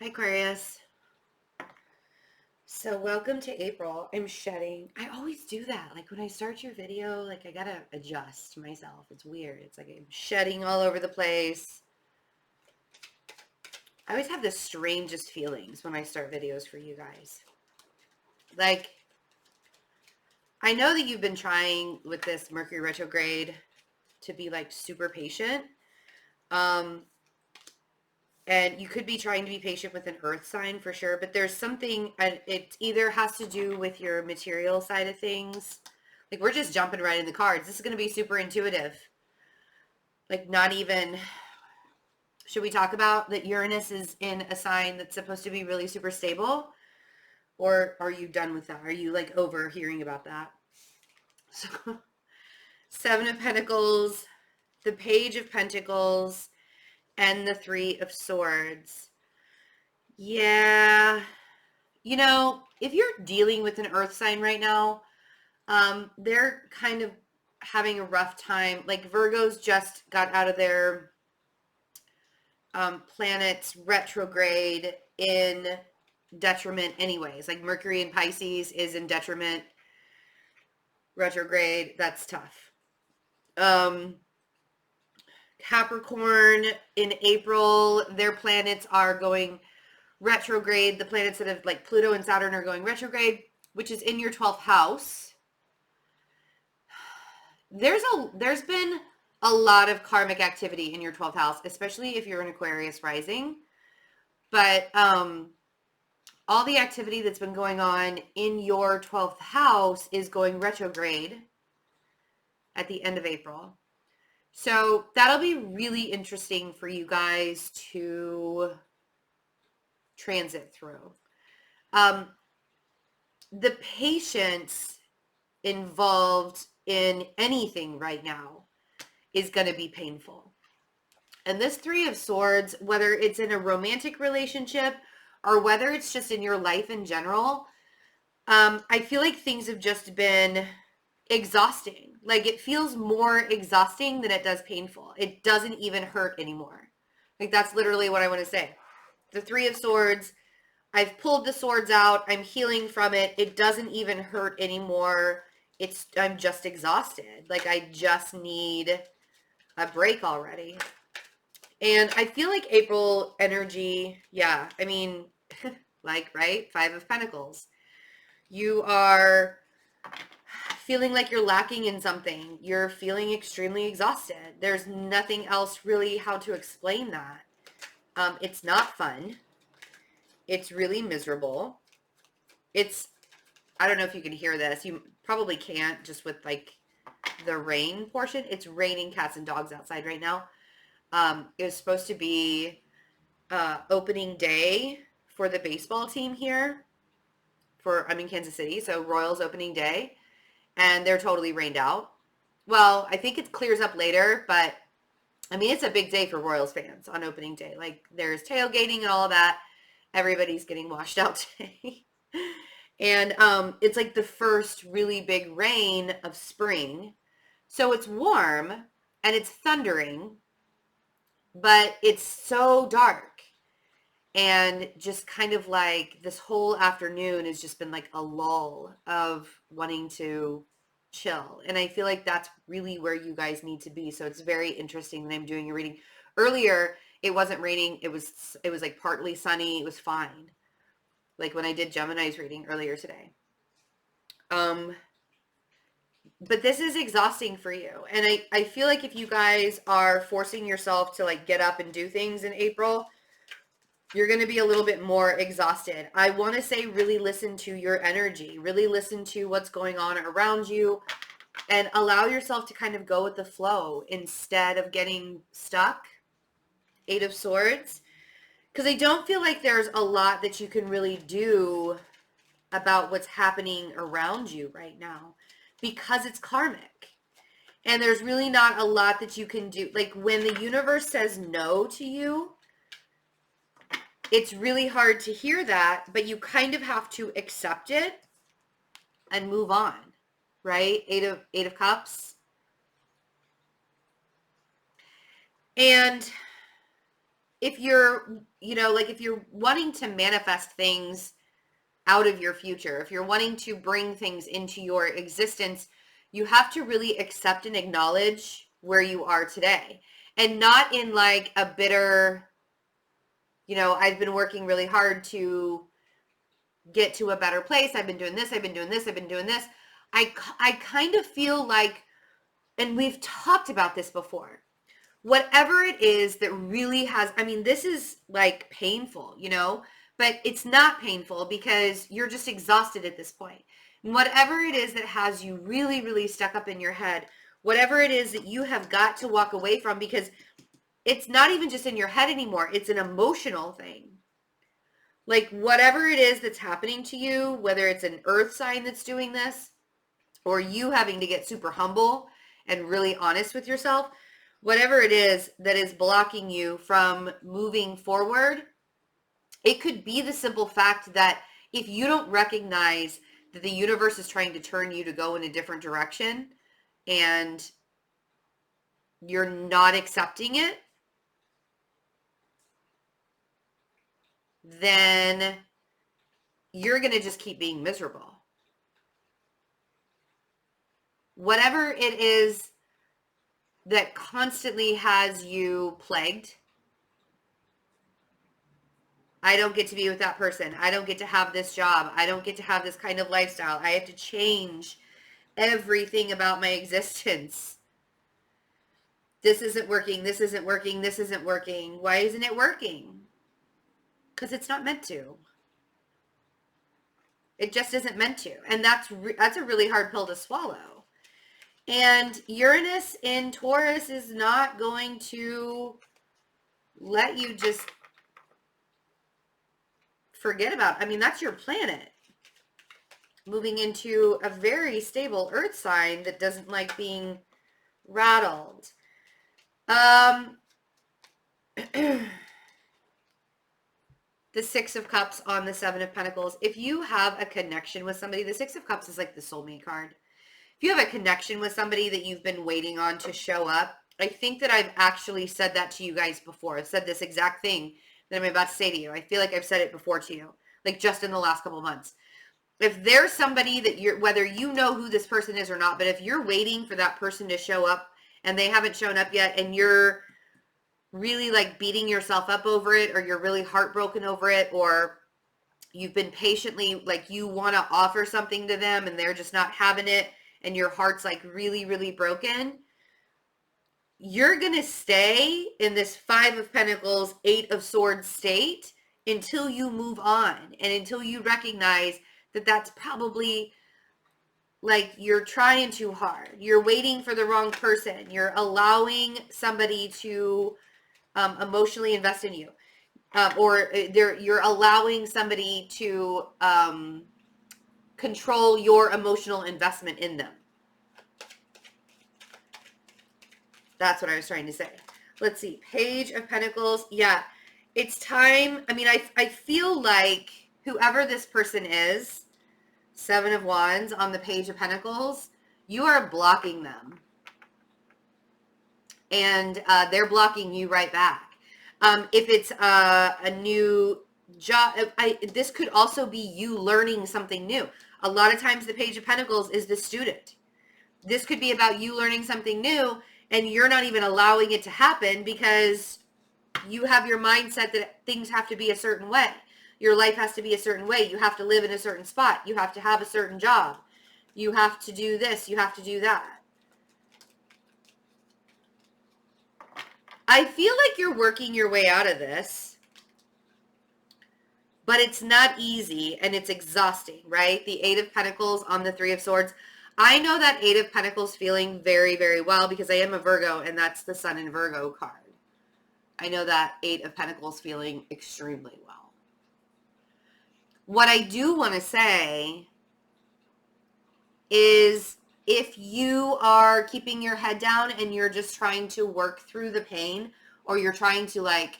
Hi, Aquarius. So welcome to April. I'm shedding. I always do that. Like when I start your video, like I gotta adjust myself. It's weird. It's like I'm shedding all over the place. I always have the strangest feelings when I start videos for you guys. Like, I know that you've been trying with this Mercury retrograde to be like super patient. And you could be trying to be patient with an earth sign for sure, but there's something, and it either has to do with your material side of things. Like we're just jumping right in the cards. This is going to be super intuitive. Like not even, should we talk about that Uranus is in a sign that's supposed to be really super stable? Or are you done with that? Are you like over hearing about that? So, Seven of Pentacles, the Page of Pentacles, and the Three of Swords. Yeah. You know, if you're dealing with an earth sign right now, they're kind of having a rough time. Like Virgos just got out of their planets retrograde in detriment anyways. Like Mercury in Pisces is in detriment retrograde. That's tough. Capricorn in April, their planets are going retrograde. The planets that have like Pluto and Saturn are going retrograde, which is in your 12th house. There's been a lot of karmic activity in your 12th house, especially if you're an Aquarius rising. But all the activity that's been going on in your 12th house is going retrograde at the end of April. So that'll be really interesting for you guys to transit through. The patience involved in anything right now is going to be painful. And this Three of Swords, whether it's in a romantic relationship or whether it's just in your life in general, I feel like things have just been exhausting. Like it feels more exhausting than it does painful. It doesn't even hurt anymore. Like that's literally what I want to say. The Three of Swords, I've pulled the swords out. I'm healing from it. It doesn't even hurt anymore. I'm just exhausted. Like I just need a break already. And I feel like April energy, yeah, I mean, like, right? Five of Pentacles. You are feeling like you're lacking in something. You're feeling extremely exhausted. There's nothing else really how to explain that. It's not fun. It's really miserable. I don't know if you can hear this. You probably can't just with like the rain portion. It's raining cats and dogs outside right now. It was supposed to be opening day for the baseball team here I'm in Kansas City, so Royals opening day, and they're totally rained out. Well, I think it clears up later, but I mean, it's a big day for Royals fans on opening day. Like there's tailgating and all of that. Everybody's getting washed out today. And it's like the first really big rain of spring. So it's warm and it's thundering, but it's so dark. And just kind of like this whole afternoon has just been like a lull of wanting to chill. And I feel like that's really where you guys need to be. So it's very interesting that I'm doing a reading. Earlier, it wasn't raining. It was like partly sunny. It was fine. Like when I did Gemini's reading earlier today. But this is exhausting for you. And I feel like if you guys are forcing yourself to like get up and do things in April, you're going to be a little bit more exhausted. I want to say really listen to your energy. Really listen to what's going on around you and allow yourself to kind of go with the flow instead of getting stuck. Eight of Swords. Because I don't feel like there's a lot that you can really do about what's happening around you right now because it's karmic. And there's really not a lot that you can do. Like when the universe says no to you, it's really hard to hear that, but you kind of have to accept it and move on, right? Eight of Cups. And if you're, you know, like if you're wanting to manifest things out of your future, if you're wanting to bring things into your existence, you have to really accept and acknowledge where you are today. And not in like a bitter, you know, I've been working really hard to get to a better place. I've been doing this, I've been doing this, I've been doing this. I kind of feel like, and we've talked about this before, whatever it is that really has, I mean, this is like painful, you know, but it's not painful because you're just exhausted at this point. And whatever it is that has you really, really stuck up in your head, whatever it is that you have got to walk away from, because it's not even just in your head anymore. It's an emotional thing. Like whatever it is that's happening to you, whether it's an earth sign that's doing this, or you having to get super humble and really honest with yourself, whatever it is that is blocking you from moving forward, it could be the simple fact that if you don't recognize that the universe is trying to turn you to go in a different direction and you're not accepting it, then you're going to just keep being miserable. Whatever it is that constantly has you plagued, I don't get to be with that person. I don't get to have this job. I don't get to have this kind of lifestyle. I have to change everything about my existence. This isn't working. This isn't working. This isn't working. Why isn't it working? Because it's not meant to. It just isn't meant to. And that's a really hard pill to swallow. And Uranus in Taurus is not going to let you just forget about. I mean, that's your planet. Moving into a very stable earth sign that doesn't like being rattled. The Six of Cups on the Seven of Pentacles. If you have a connection with somebody, the Six of Cups is like the soulmate card. If you have a connection with somebody that you've been waiting on to show up, I think that I've actually said that to you guys before. I've said this exact thing that I'm about to say to you. I feel like I've said it before to you, like just in the last couple of months. If there's somebody that you're, whether you know who this person is or not, but if you're waiting for that person to show up and they haven't shown up yet and you're really like beating yourself up over it, or you're really heartbroken over it, or you've been patiently, like you want to offer something to them and they're just not having it and your heart's like really, really broken, you're going to stay in this Five of Pentacles, Eight of Swords state until you move on and until you recognize that that's probably like you're trying too hard. You're waiting for the wrong person. You're allowing somebody to emotionally invest in you. You're allowing somebody to control your emotional investment in them. That's what I was trying to say. Let's see. Page of Pentacles. Yeah, it's time. I mean, I feel like whoever this person is, Seven of Wands on the Page of Pentacles, you are blocking them. And they're blocking you right back. If it's a new job, this could also be you learning something new. A lot of times the Page of Pentacles is the student. This could be about you learning something new and you're not even allowing it to happen because you have your mindset that things have to be a certain way. Your life has to be a certain way. You have to live in a certain spot. You have to have a certain job. You have to do this. You have to do that. I feel like you're working your way out of this, but it's not easy and it's exhausting, right? The Eight of Pentacles on the Three of Swords. I know that Eight of Pentacles feeling very, very well because I am a Virgo and that's the Sun in Virgo card. I know that Eight of Pentacles feeling extremely well. What I do want to say is if you are keeping your head down and you're just trying to work through the pain, or you're trying to like,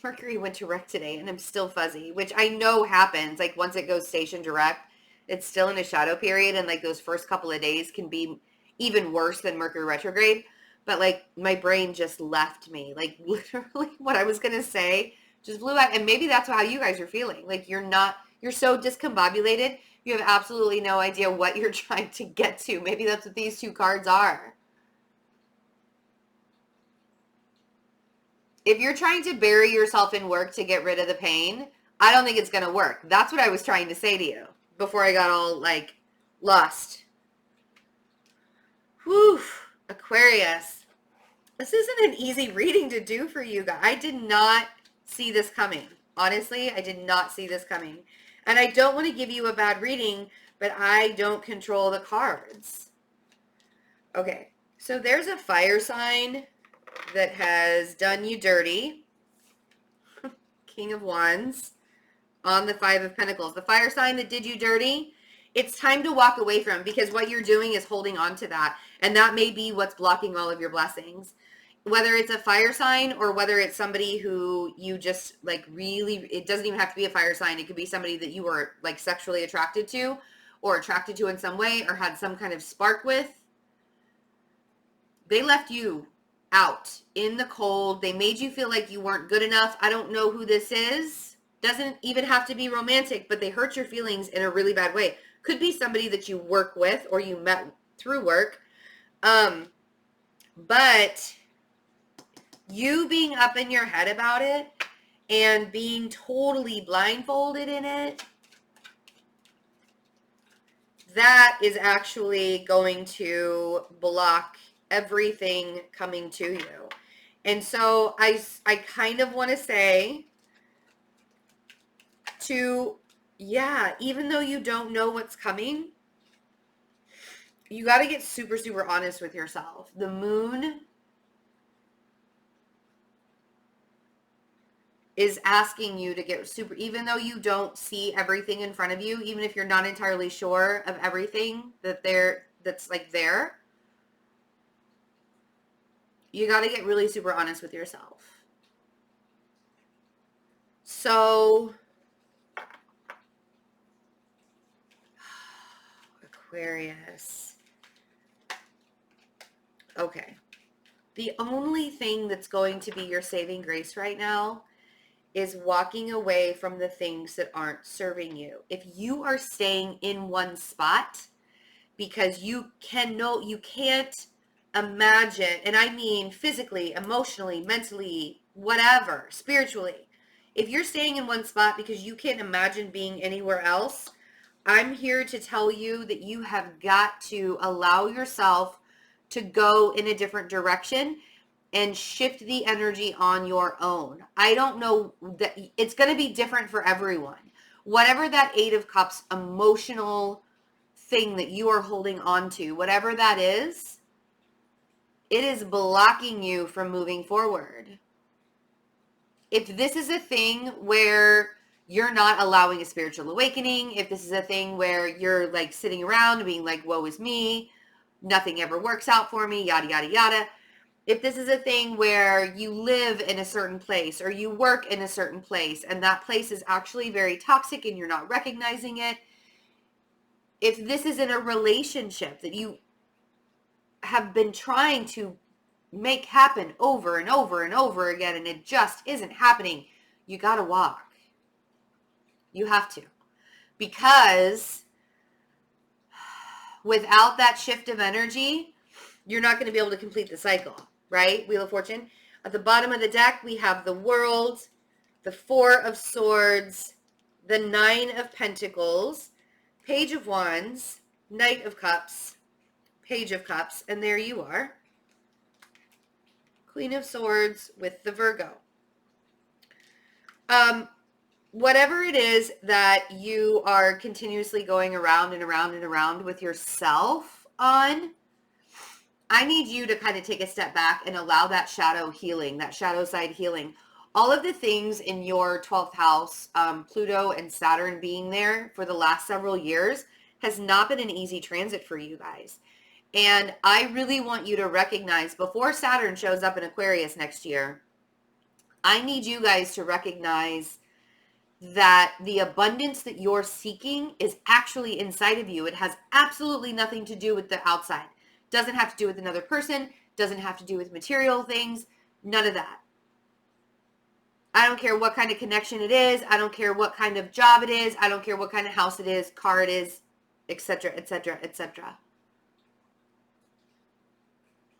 Mercury went direct today and I'm still fuzzy, which I know happens. Like once it goes station direct, It's still in a shadow period, and like those first couple of days can be even worse than Mercury retrograde. But like my brain just left me. Like literally what I was going to say just blew out. And maybe that's how you guys are feeling. Like you're so discombobulated. You have absolutely no idea what you're trying to get to. Maybe that's what these two cards are. If you're trying to bury yourself in work to get rid of the pain, I don't think it's going to work. That's what I was trying to say to you before I got all like lost. Whew, Aquarius. This isn't an easy reading to do for you guys. I did not see this coming. Honestly, I did not see this coming. And I don't want to give you a bad reading, but I don't control the cards. Okay, so there's a fire sign that has done you dirty. King of Wands on the Five of Pentacles. The fire sign that did you dirty, it's time to walk away from, because what you're doing is holding on to that. And that may be what's blocking all of your blessings. Whether it's a fire sign or whether it's somebody who you just like really, it doesn't even have to be a fire sign. It could be somebody that you were like sexually attracted to or attracted to in some way or had some kind of spark with. They left you out in the cold. They made you feel like you weren't good enough. I don't know who this is. Doesn't even have to be romantic, but they hurt your feelings in a really bad way. Could be somebody that you work with or you met through work. But you being up in your head about it and being totally blindfolded in it, that is actually going to block everything coming to you. And so I kind of want to say to, yeah, even though you don't know what's coming, you got to get super, super honest with yourself. The moon is asking you to get super, even though you don't see everything in front of you, even if you're not entirely sure of everything that's like there, you got to get really super honest with yourself. So, Aquarius. Okay. The only thing that's going to be your saving grace right now is walking away from the things that aren't serving you. If you are staying in one spot because you can't imagine, and I mean physically, emotionally, mentally, whatever, spiritually, if you're staying in one spot because you can't imagine being anywhere else, I'm here to tell you that you have got to allow yourself to go in a different direction and shift the energy on your own. I don't know, that it's going to be different for everyone. Whatever that Eight of Cups emotional thing that you are holding on to, whatever that is, it is blocking you from moving forward. If this is a thing where you're not allowing a spiritual awakening, if this is a thing where you're like sitting around and being like, woe is me, nothing ever works out for me, yada, yada, yada. If this is a thing where you live in a certain place or you work in a certain place and that place is actually very toxic and you're not recognizing it, if this is in a relationship that you have been trying to make happen over and over and over again and it just isn't happening, you got to walk. You have to. Because without that shift of energy, you're not going to be able to complete the cycle, right? Wheel of Fortune. At the bottom of the deck, we have the World, the Four of Swords, the Nine of Pentacles, Page of Wands, Knight of Cups, Page of Cups, and there you are. Queen of Swords with the Virgo. Whatever it is that you are continuously going around and around and around with yourself on, I need you to kind of take a step back and allow that shadow healing, that shadow side healing. All of the things in your 12th house, Pluto and Saturn being there for the last several years has not been an easy transit for you guys. And I really want you to recognize, before Saturn shows up in Aquarius next year, I need you guys to recognize that the abundance that you're seeking is actually inside of you. It has absolutely nothing to do with the outside. Doesn't have to do with another person, doesn't have to do with material things, none of that. I don't care what kind of connection it is. I don't care what kind of job it is. I don't care what kind of house it is, car it is, etc., etc., etc.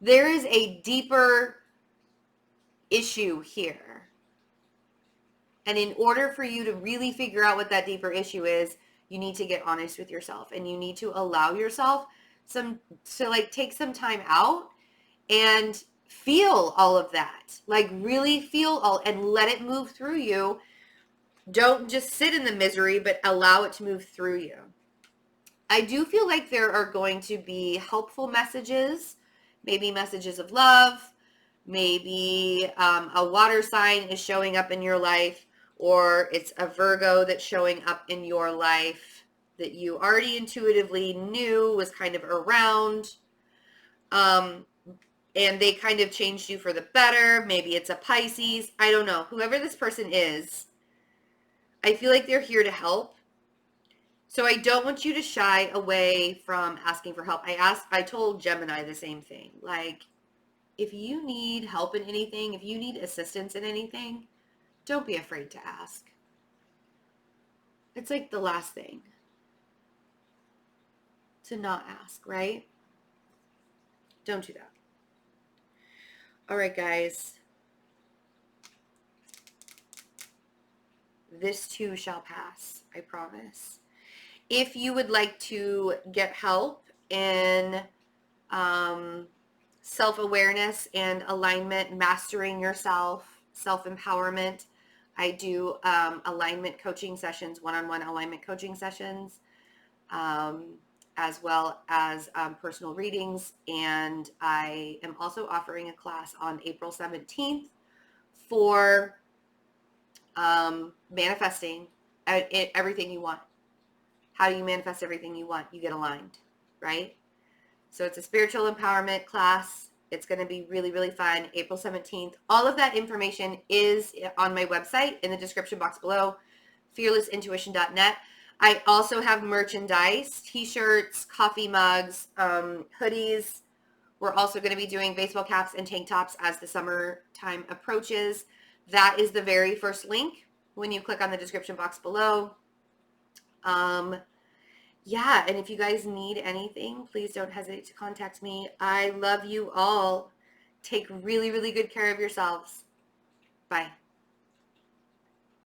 There is a deeper issue here. And in order for you to really figure out what that deeper issue is, you need to get honest with yourself, and you need to allow yourself take some time out and feel all of that. Like really feel all and let it move through you. Don't just sit in the misery, but allow it to move through you. I do feel like there are going to be helpful messages, maybe messages of love, maybe a water sign is showing up in your life, or it's a Virgo that's showing up in your life that you already intuitively knew was kind of around. And they kind of changed you for the better. Maybe it's a Pisces. I don't know. Whoever this person is, I feel like they're here to help. So I don't want you to shy away from asking for help. I told Gemini the same thing. Like, if you need help in anything, if you need assistance in anything, don't be afraid to ask. It's like the last thing to not ask, right? Don't do that. All right, guys. This too shall pass, I promise. If you would like to get help in self-awareness and alignment, mastering yourself, self-empowerment, I do alignment coaching sessions, one-on-one alignment coaching sessions, as well as personal readings. And I am also offering a class on April 17th for manifesting everything you want. How do you manifest everything you want? You get aligned, right? So it's a spiritual empowerment class. It's going to be really, really fun. April 17th. All of that information is on my website in the description box below, fearlessintuition.net. I also have merchandise, t-shirts, coffee mugs, hoodies. We're also going to be doing baseball caps and tank tops as the summertime approaches. That is the very first link when you click on the description box below. Yeah, and if you guys need anything, please don't hesitate to contact me. I love you all. Take really, really good care of yourselves. Bye.